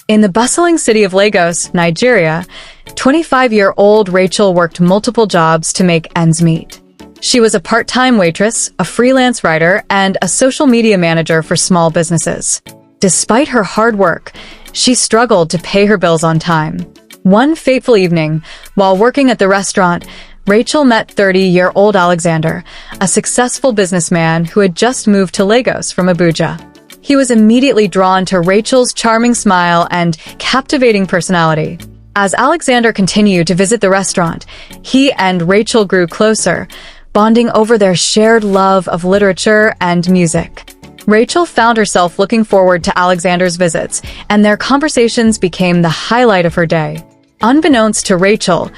In the bustling city of Lagos, Nigeria, 25-year-old Rachel worked multiple jobs to make ends meet. She was a part-time waitress, a freelance writer, and a social media manager for small businesses. Despite her hard work, she struggled to pay her bills on time. One fateful evening, while working at the restaurant, Rachel met 30-year-old Alexander, a successful businessman who had just moved to Lagos from Abuja. He was immediately drawn to Rachel's charming smile and captivating personality. As Alexander continued to visit the restaurant, he and Rachel grew closer, bonding over their shared love of literature and music. Rachel found herself looking forward to Alexander's visits, and their conversations became the highlight of her day. Unbeknownst to Rachel,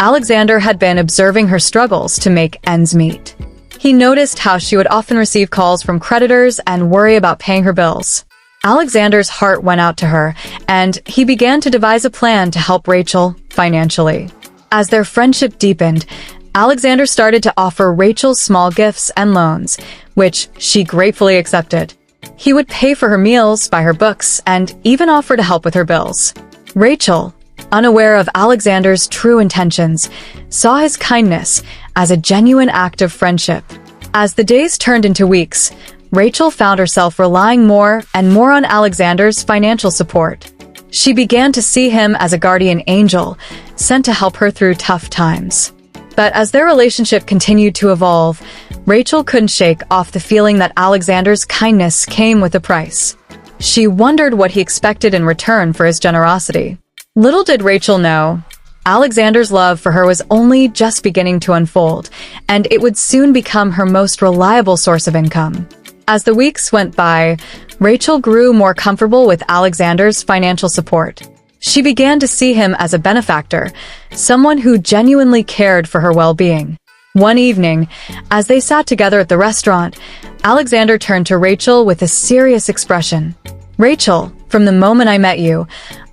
Alexander had been observing her struggles to make ends meet. He noticed how she would often receive calls from creditors and worry about paying her bills. Alexander's heart went out to her, and he began to devise a plan to help Rachel financially. As their friendship deepened, Alexander started to offer Rachel small gifts and loans, which she gratefully accepted. He would pay for her meals, buy her books, and even offer to help with her bills. Rachel, unaware of Alexander's true intentions, saw his kindness as a genuine act of friendship. As the days turned into weeks, Rachel found herself relying more and more on Alexander's financial support. She began to see him as a guardian angel, sent to help her through tough times. But as their relationship continued to evolve, Rachel couldn't shake off the feeling that Alexander's kindness came with a price. She wondered what he expected in return for his generosity. Little did Rachel know, Alexander's love for her was only just beginning to unfold, and it would soon become her most reliable source of income. As the weeks went by, Rachel grew more comfortable with Alexander's financial support. She began to see him as a benefactor, someone who genuinely cared for her well-being. One evening, as they sat together at the restaurant, Alexander turned to Rachel with a serious expression. "Rachel, from the moment I met you,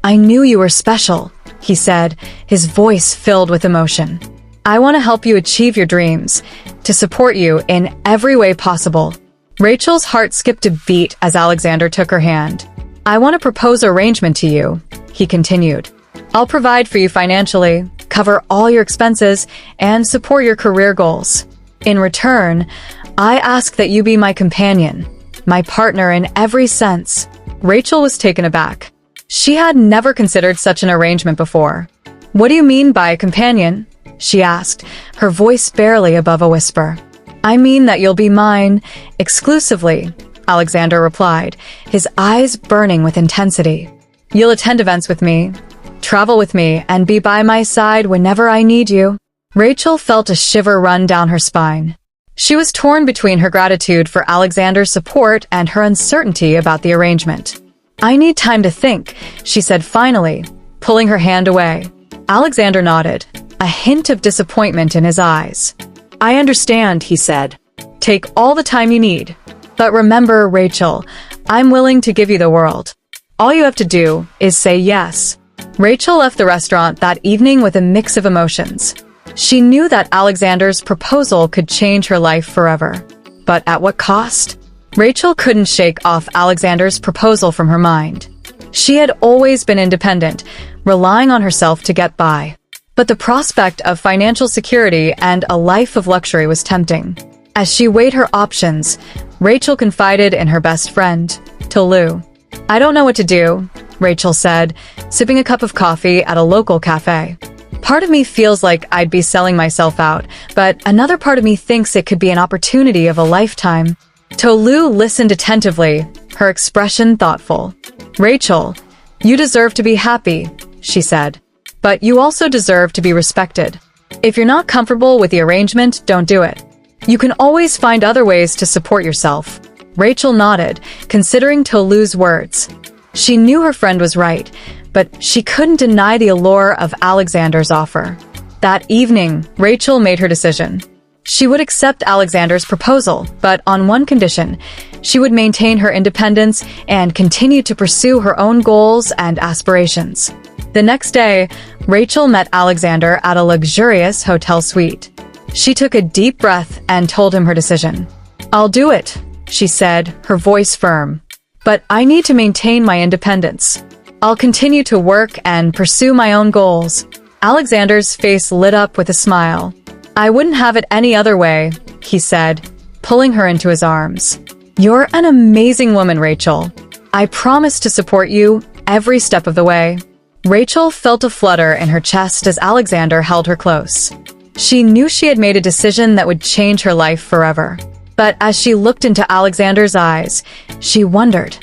I knew you were special," he said, his voice filled with emotion. "I want to help you achieve your dreams, to support you in every way possible." Rachel's heart skipped a beat as Alexander took her hand. "I want to propose an arrangement to you," he continued. "I'll provide for you financially, cover all your expenses, and support your career goals. In return, I ask that you be my companion, my partner in every sense." Rachel was taken aback. She had never considered such an arrangement before. "What do you mean by a companion?" she asked, her voice barely above a whisper. "I mean that you'll be mine exclusively," Alexander replied, his eyes burning with intensity. "You'll attend events with me, travel with me, and be by my side whenever I need you." Rachel felt a shiver run down her spine. She was torn between her gratitude for Alexander's support and her uncertainty about the arrangement. "I need time to think," she said finally, pulling her hand away. Alexander nodded, a hint of disappointment in his eyes. "I understand," he said. "Take all the time you need. But remember, Rachel, I'm willing to give you the world. All you have to do is say yes." Rachel left the restaurant that evening with a mix of emotions. She knew that Alexander's proposal could change her life forever. But at what cost? Rachel couldn't shake off Alexander's proposal from her mind. She had always been independent, relying on herself to get by. But the prospect of financial security and a life of luxury was tempting. As she weighed her options, Rachel confided in her best friend, Tolu. "I don't know what to do," Rachel said, sipping a cup of coffee at a local cafe. "Part of me feels like I'd be selling myself out, but another part of me thinks it could be an opportunity of a lifetime." Tolu listened attentively, her expression thoughtful. "Rachel, you deserve to be happy," she said. "But you also deserve to be respected. If you're not comfortable with the arrangement, don't do it. You can always find other ways to support yourself." Rachel nodded, considering Tolu's words. She knew her friend was right, but she couldn't deny the allure of Alexander's offer. That evening, Rachel made her decision. She would accept Alexander's proposal, but on one condition: she would maintain her independence and continue to pursue her own goals and aspirations. The next day, Rachel met Alexander at a luxurious hotel suite. She took a deep breath and told him her decision. "I'll do it," she said, her voice firm. "But I need to maintain my independence. I'll continue to work and pursue my own goals. Alexander's face lit up with a smile. I wouldn't have it any other way, he said, pulling her into his arms. You're an amazing woman, Rachel. I promise to support you every step of the way. Rachel felt a flutter in her chest as Alexander held her close. She knew she had made a decision that would change her life forever. But as she looked into Alexander's eyes, she wondered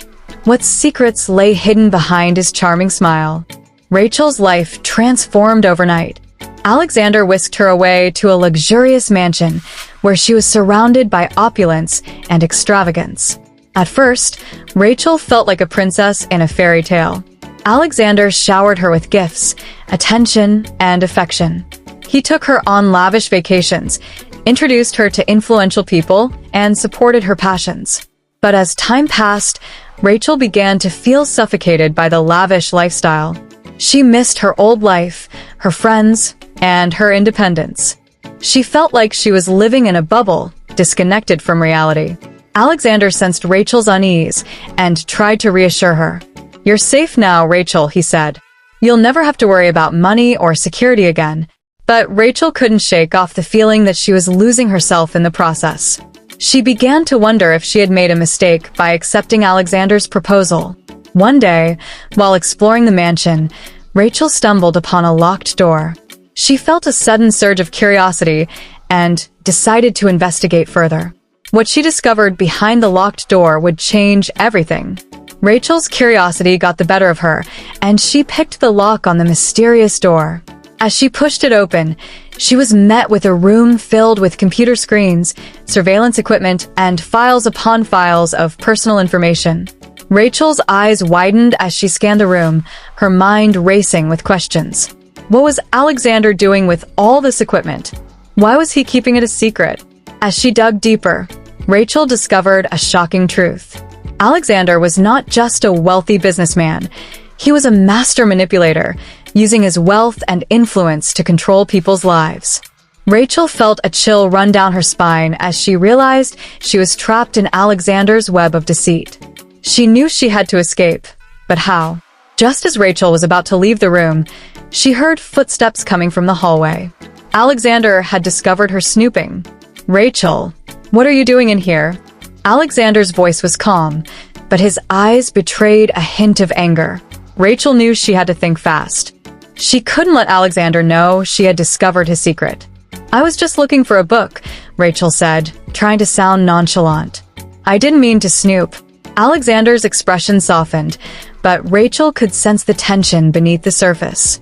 what secrets lay hidden behind his charming smile. Rachel's life transformed overnight. Alexander whisked her away to a luxurious mansion where she was surrounded by opulence and extravagance. At first, Rachel felt like a princess in a fairy tale. Alexander showered her with gifts, attention, and affection. He took her on lavish vacations, introduced her to influential people, and supported her passions. But as time passed, Rachel began to feel suffocated by the lavish lifestyle. She missed her old life, her friends, and her independence. She felt like she was living in a bubble, disconnected from reality. Alexander sensed Rachel's unease and tried to reassure her. You're safe now, Rachel, he said. You'll never have to worry about money or security again. But Rachel couldn't shake off the feeling that she was losing herself in the process. She began to wonder if she had made a mistake by accepting Alexander's proposal. One day, while exploring the mansion, Rachel stumbled upon a locked door. She felt a sudden surge of curiosity and decided to investigate further. What she discovered behind the locked door would change everything. Rachel's curiosity got the better of her, and she picked the lock on the mysterious door. As she pushed it open, she was met with a room filled with computer screens, surveillance equipment, and files upon files of personal information. Rachel's eyes widened as she scanned the room, her mind racing with questions. What was Alexander doing with all this equipment? Why was he keeping it a secret? As she dug deeper, Rachel discovered a shocking truth. Alexander was not just a wealthy businessman. He was a master manipulator, using his wealth and influence to control people's lives. Rachel felt a chill run down her spine as she realized she was trapped in Alexander's web of deceit. She knew she had to escape, but how? Just as Rachel was about to leave the room, she heard footsteps coming from the hallway. Alexander had discovered her snooping. Rachel, what are you doing in here? Alexander's voice was calm, but his eyes betrayed a hint of anger. Rachel knew she had to think fast. She couldn't let Alexander know she had discovered his secret. I was just looking for a book, Rachel said, trying to sound nonchalant. I didn't mean to snoop. Alexander's expression softened, but Rachel could sense the tension beneath the surface.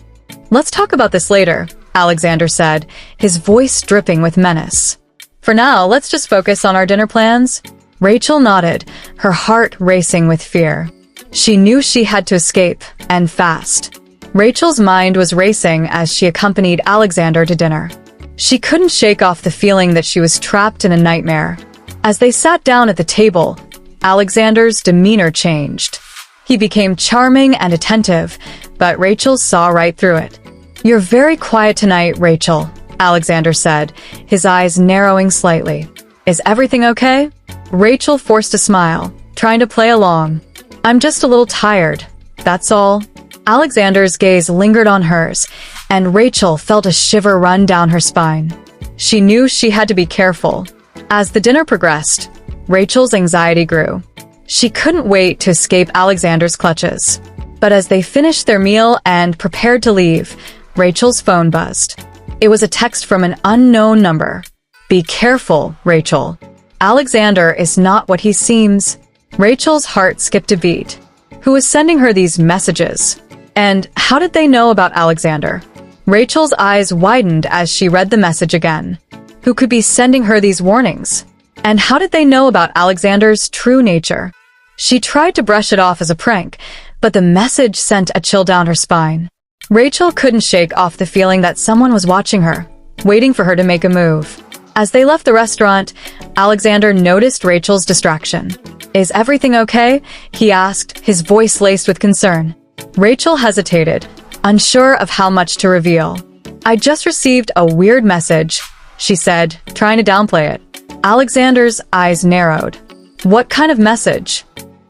Let's talk about this later, Alexander said, his voice dripping with menace. For now, let's just focus on our dinner plans. Rachel nodded, her heart racing with fear. She knew she had to escape, and fast. Rachel's mind was racing as she accompanied Alexander to dinner. She couldn't shake off the feeling that she was trapped in a nightmare. As they sat down at the table, Alexander's demeanor changed. He became charming and attentive, but Rachel saw right through it. You're very quiet tonight, Rachel, Alexander said, his eyes narrowing slightly. Is everything okay? Rachel forced a smile, trying to play along. I'm just a little tired, that's all. Alexander's gaze lingered on hers, and Rachel felt a shiver run down her spine. She knew she had to be careful. As the dinner progressed, Rachel's anxiety grew. She couldn't wait to escape Alexander's clutches. But as they finished their meal and prepared to leave, Rachel's phone buzzed. It was a text from an unknown number. Be careful, Rachel. Alexander is not what he seems. Rachel's heart skipped a beat. Who was sending her these messages? And how did they know about Alexander? Rachel's eyes widened as she read the message again. Who could be sending her these warnings? And how did they know about Alexander's true nature? She tried to brush it off as a prank, but the message sent a chill down her spine. Rachel couldn't shake off the feeling that someone was watching her, waiting for her to make a move. As they left the restaurant, Alexander noticed Rachel's distraction. Is everything okay? He asked, his voice laced with concern. Rachel hesitated, unsure of how much to reveal. I just received a weird message, she said, trying to downplay it. Alexander's eyes narrowed. What kind of message?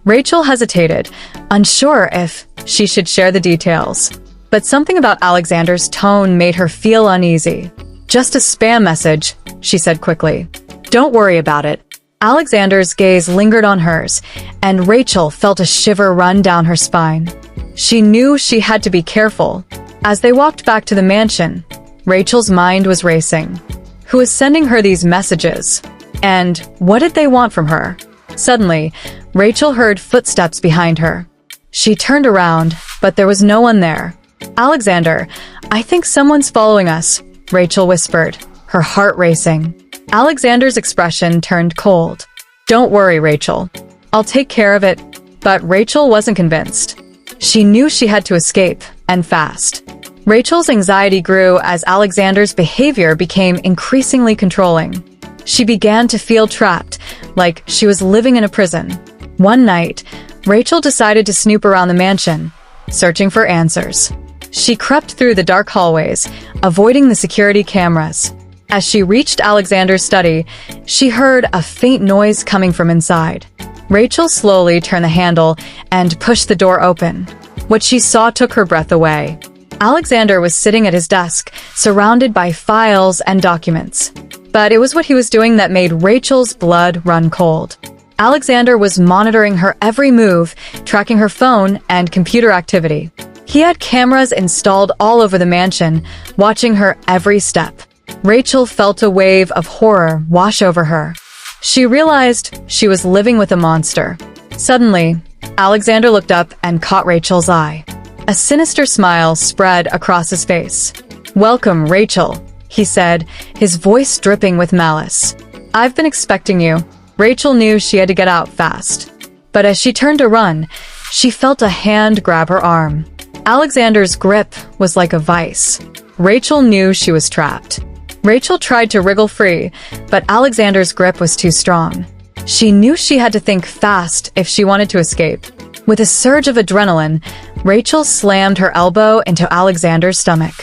Rachel hesitated, unsure if she should share the details. But something about Alexander's tone made her feel uneasy. "Just a spam message," she said quickly. "Don't worry about it." Alexander's gaze lingered on hers, and Rachel felt a shiver run down her spine. She knew she had to be careful. As they walked back to the mansion, Rachel's mind was racing. Who was sending her these messages? And what did they want from her? Suddenly, Rachel heard footsteps behind her. She turned around, but there was no one there. "Alexander, I think someone's following us," Rachel whispered, her heart racing. Alexander's expression turned cold. "Don't worry, Rachel. I'll take care of it." But Rachel wasn't convinced. She knew she had to escape, and fast. Rachel's anxiety grew as Alexander's behavior became increasingly controlling. She began to feel trapped, like she was living in a prison. One night, Rachel decided to snoop around the mansion, searching for answers. She crept through the dark hallways, avoiding the security cameras. As she reached Alexander's study, she heard a faint noise coming from inside. Rachel slowly turned the handle and pushed the door open. What she saw took her breath away. Alexander was sitting at his desk, surrounded by files and documents. But it was what he was doing that made Rachel's blood run cold. Alexander was monitoring her every move, tracking her phone and computer activity. He had cameras installed all over the mansion, watching her every step. Rachel felt a wave of horror wash over her. She realized she was living with a monster. Suddenly, Alexander looked up and caught Rachel's eye. A sinister smile spread across his face. "Welcome, Rachel," he said, his voice dripping with malice. "I've been expecting you." Rachel knew she had to get out fast. But as she turned to run, she felt a hand grab her arm. Alexander's grip was like a vice. Rachel knew she was trapped. Rachel tried to wriggle free, but Alexander's grip was too strong. She knew she had to think fast if she wanted to escape. With a surge of adrenaline, Rachel slammed her elbow into Alexander's stomach.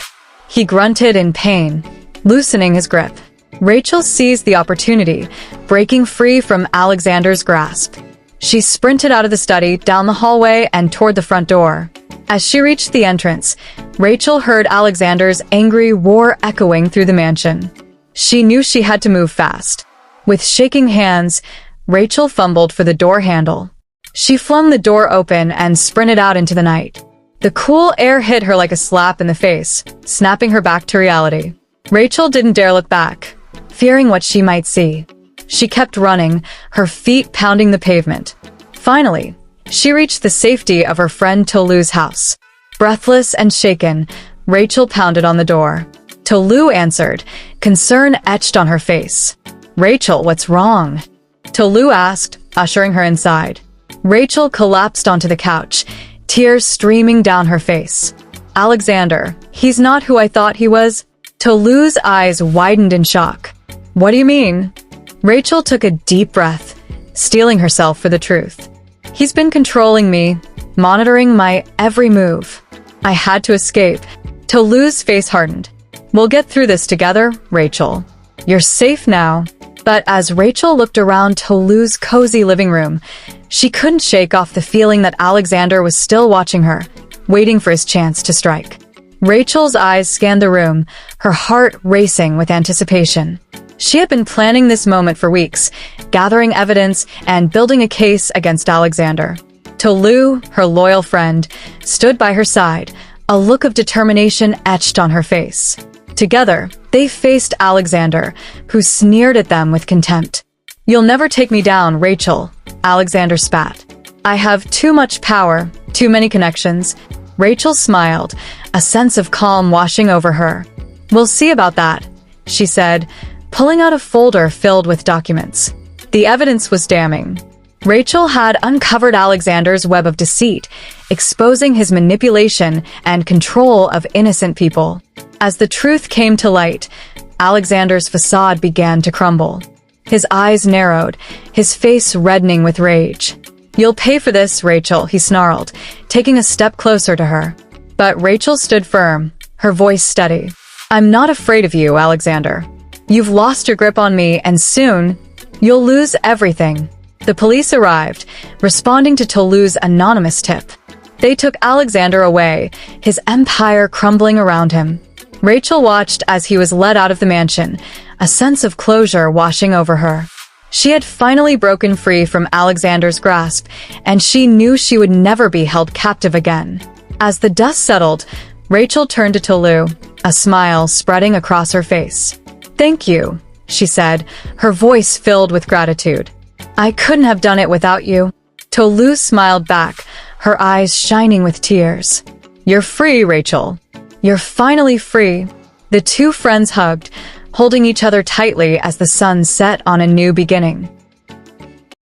He grunted in pain, loosening his grip. Rachel seized the opportunity, breaking free from Alexander's grasp. She sprinted out of the study, down the hallway, and toward the front door. As she reached the entrance, Rachel heard Alexander's angry roar echoing through the mansion. She knew she had to move fast. With shaking hands, Rachel fumbled for the door handle. She flung the door open and sprinted out into the night. The cool air hit her like a slap in the face, snapping her back to reality. Rachel didn't dare look back, fearing what she might see. She kept running, her feet pounding the pavement. Finally, she reached the safety of her friend Tolu's house. Breathless and shaken, Rachel pounded on the door. Tolu answered, concern etched on her face. "Rachel, what's wrong?" Tolu asked, ushering her inside. Rachel collapsed onto the couch, tears streaming down her face. "Alexander, he's not who I thought he was." Tolu's eyes widened in shock. "What do you mean?" Rachel took a deep breath, steeling herself for the truth. "He's been controlling me, monitoring my every move. I had to escape." Tolu's face hardened. "We'll get through this together, Rachel. You're safe now." But as Rachel looked around Tolu's cozy living room, she couldn't shake off the feeling that Alexander was still watching her, waiting for his chance to strike. Rachel's eyes scanned the room, her heart racing with anticipation. She had been planning this moment for weeks, gathering evidence and building a case against Alexander. Tolu, her loyal friend, stood by her side, a look of determination etched on her face. Together, they faced Alexander, who sneered at them with contempt. "You'll never take me down, Rachel," Alexander spat. "I have too much power, too many connections." Rachel smiled, a sense of calm washing over her. "We'll see about that," she said, pulling out a folder filled with documents. The evidence was damning. Rachel had uncovered Alexander's web of deceit, exposing his manipulation and control of innocent people. As the truth came to light, Alexander's facade began to crumble. His eyes narrowed, his face reddening with rage. "You'll pay for this, Rachel," he snarled, taking a step closer to her. But Rachel stood firm, her voice steady. "I'm not afraid of you, Alexander. You've lost your grip on me, and soon, you'll lose everything." The police arrived, responding to Tolu's anonymous tip. They took Alexander away, his empire crumbling around him. Rachel watched as he was led out of the mansion, a sense of closure washing over her. She had finally broken free from Alexander's grasp, and she knew she would never be held captive again. As the dust settled, Rachel turned to Tolu, a smile spreading across her face. "Thank you," she said, her voice filled with gratitude. "I couldn't have done it without you." Tolu smiled back, her eyes shining with tears. "You're free, Rachel. You're finally free." The two friends hugged, holding each other tightly as the sun set on a new beginning.